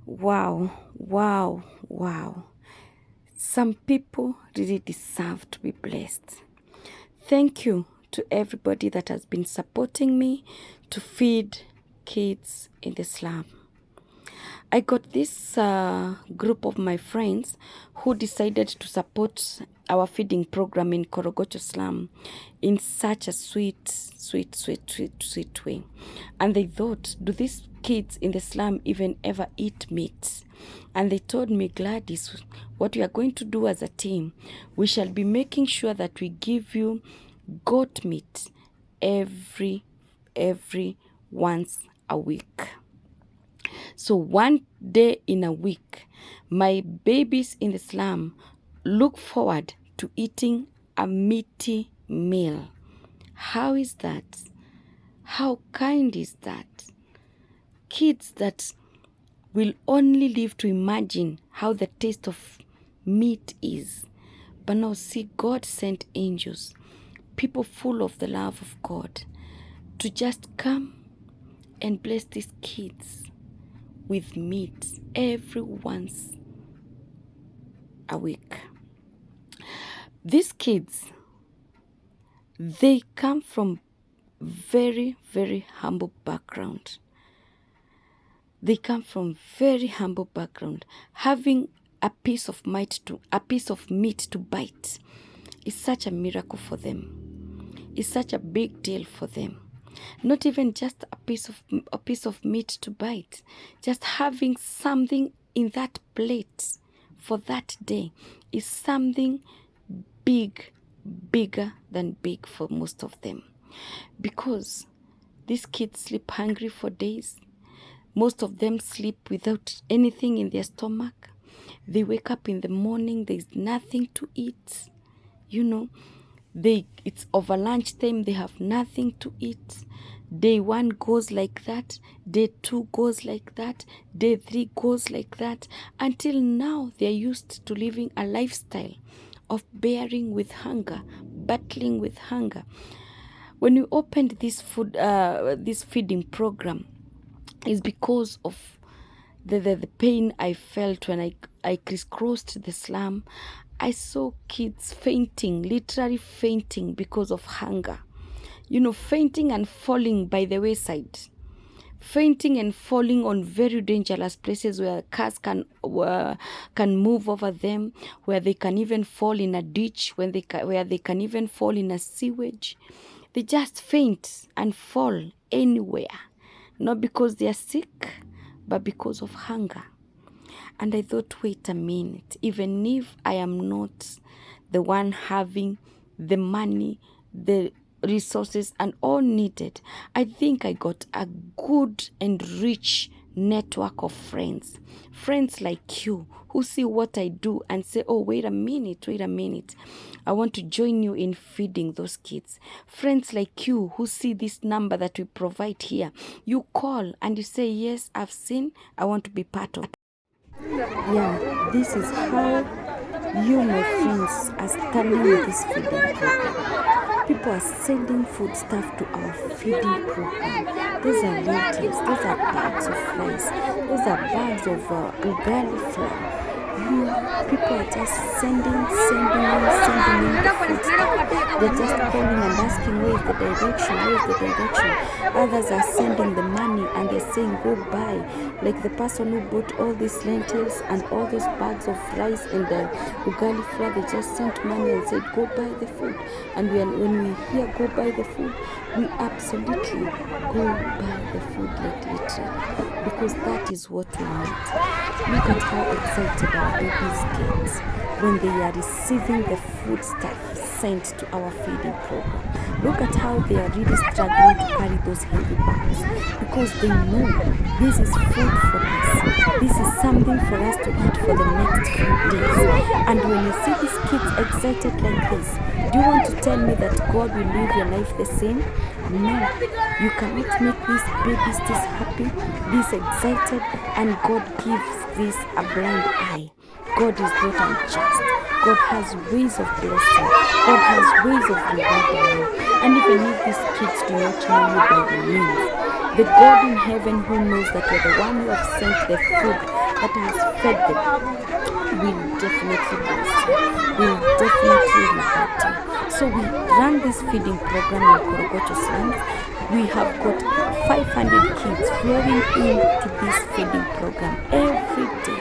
Wow, wow, wow. Some people really deserve to be blessed. Thank you to everybody that has been supporting me to feed kids in the slum. I got this group of my friends who decided to support our feeding program in Korogocho slum in such a sweet way. And they thought, do these kids in the slum even ever eat meat? And they told me, Gladys, what we are going to do as a team, we shall be making sure that we give you goat meat every once a week. So one day in a week, my babies in the slum look forward to eating a meaty meal. How is that? How kind is that? Kids that will only live to imagine how the taste of meat is. But now see, God sent angels, people full of the love of God, to just come and bless these kids with meat every once a week. These kids, they come from very humble background. They come from very humble background. Having a piece of meat to bite is such a miracle for them. It's such a big deal for them. Not even just a piece of meat to bite, just having something in that plate for that day is something bigger than big for most of them, because these kids sleep hungry for days. Most of them sleep without anything in their stomach. They wake up in the morning, there's nothing to eat. It's over lunchtime, they have nothing to eat. Day 1 goes like that, day 2 goes like that, day 3 goes like that, until now they're used to living a lifestyle of bearing with hunger, battling with hunger. When we opened this feeding program, is because of the pain I felt when I crisscrossed the slum. I saw kids fainting, literally fainting because of hunger. Fainting and falling by the wayside. Fainting and falling on very dangerous places where cars can move over them, where they can even fall in a ditch, where they can even fall in a sewage. They just faint and fall anywhere. Not because they are sick, but because of hunger. And I thought, wait a minute, even if I am not the one having the money, the resources and all needed, I think I got a good and rich network of friends like you who see what I do and say, oh, wait a minute, I want to join you in feeding those kids. Friends like you who see this number that we provide here, you call and you say, yes, I've seen, I want to be part of it. Yeah, this is how you, my friends, are standing with this feeding program. People are sending food stuff to our feeding program. These are lentils, these are bags of rice, these are bags of ugali flour. People are just sending in the food stuff. They're just calling and asking, where is the direction? Others are sending the money and they're saying, go buy. Like the person who bought all these lentils and all those bags of rice and the ugali flour, they just sent money and said, go buy the food. And when we hear go buy the food, we absolutely go buy the food, like literally, because that is what we need. Look at how excited our babies get when they are receiving the food stuff sent to our feeding program. Look at how they are really struggling to carry those heavy bags, because they know this is food for us. This is something for us to eat for the next few days. And when you see these kids excited like this, do you want to tell me that God will live your life the same? No, you cannot make these babies this happy, this excited, and God gives this a blind eye. God is not unjust. God has ways of blessing. God has ways of rewarding you. And even if these kids do not know you by the name, The God in heaven who knows that you're the one who have sent the food that has fed them will definitely bless you, will definitely reward you. So we run this feeding program in Korogocho slums. We have got 500 kids flowing into this feeding program every day.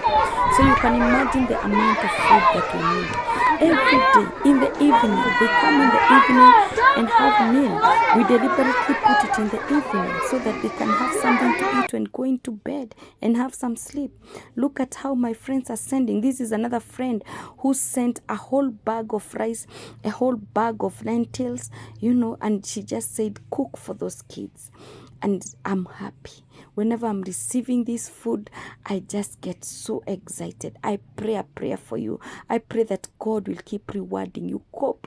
So you can imagine the amount of food that we need. Every day, in the evening, they come in the evening and have meal. We deliberately put it in the evening so that they can have something to eat when going to bed and have some sleep. Look at how my friends are sending. This is another friend who sent a whole bag of rice, a whole bag of lentils, and she just said, cook for those kids. And I'm happy. Whenever I'm receiving this food, I just get so excited. I pray a prayer for you. I pray that God will keep rewarding you,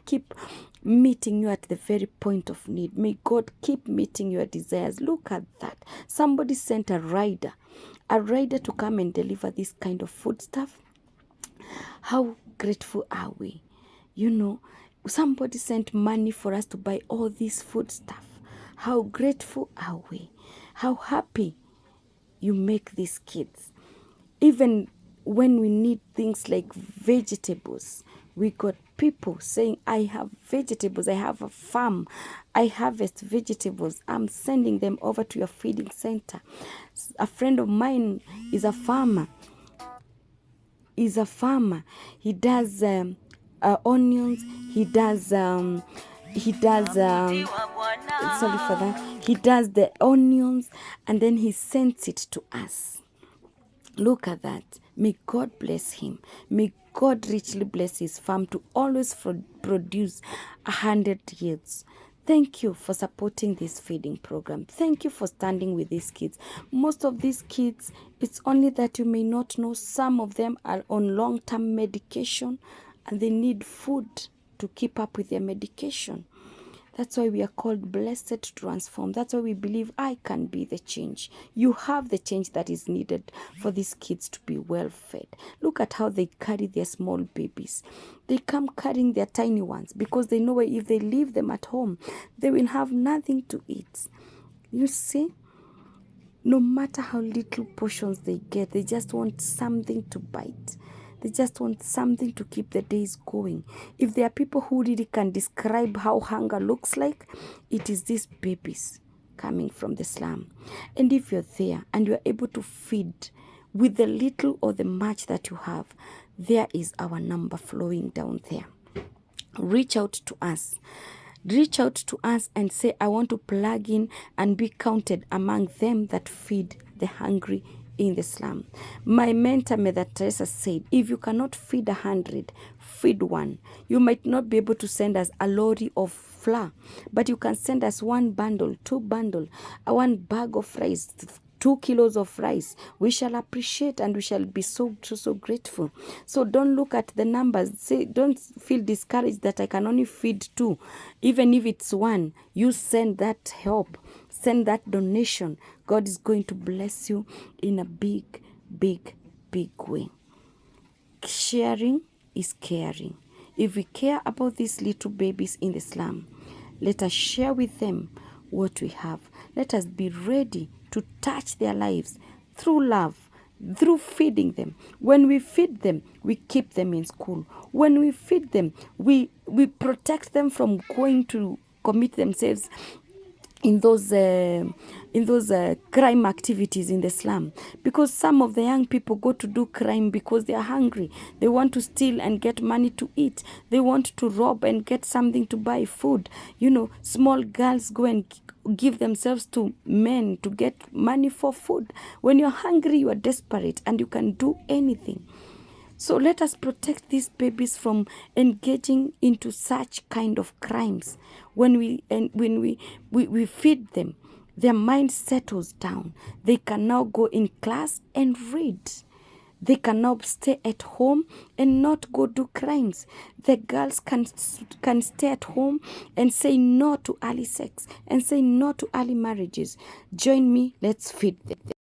keep meeting you at the very point of need. May God keep meeting your desires. Look at that. Somebody sent a rider to come and deliver this kind of food stuff. How grateful are we? Somebody sent money for us to buy all this food stuff. How grateful are we? How happy you make these kids. Even when we need things like vegetables, we got people saying, I have vegetables, I have a farm, I harvest vegetables, I'm sending them over to your feeding center. A friend of mine is a farmer. He does onions, he does the onions, and then he sends it to us. Look at that. May God bless him. May God richly bless his farm to always produce 100 yields. Thank you for supporting this feeding program. Thank you for standing with these kids. Most of these kids, it's only that you may not know, some of them are on long-term medication and they need food to keep up with their medication. That's why we are called blessed to transform. That's why we believe I can be the change. You have the change that is needed for these kids to be well fed. Look at how they carry their small babies. They come carrying their tiny ones because they know if they leave them at home, they will have nothing to eat. You see, no matter how little portions they get, they just want something to bite. They just want something to keep the days going. If there are people who really can describe how hunger looks like, it is these babies coming from the slum. And if you're there and you're able to feed with the little or the much that you have, there is our number flowing down there. Reach out to us. Reach out to us and say, I want to plug in and be counted among them that feed the hungry in the slum. My mentor, Mother Teresa, said, if you cannot feed 100, feed one. You might not be able to send us a lorry of flour, but you can send us 1 bundle, 2 bundle, 1 bag of rice, 2 kilos of rice. We shall appreciate and we shall be so grateful. So don't look at the numbers. Don't feel discouraged that I can only feed 2. Even if it's 1, you send that help. Send that donation. God is going to bless you in a big way. Sharing is caring. If we care about these little babies in the slum, let us share with them what we have. Let us be ready to touch their lives through love, through feeding them. When we feed them, we keep them in school. When we feed them, we protect them from going to commit themselves in those crime activities in the slum, because some of the young people go to do crime because they are hungry. They want to steal and get money to eat. They want to rob and get something to buy food. Small girls go and give themselves to men to get money for food. When you're hungry, you are desperate and you can do anything. So let us protect these babies from engaging into such kind of crimes. When we feed them, their mind settles down. They can now go in class and read. They can now stay at home and not go do crimes. The girls can stay at home and say no to early sex and say no to early marriages. Join me, let's feed them.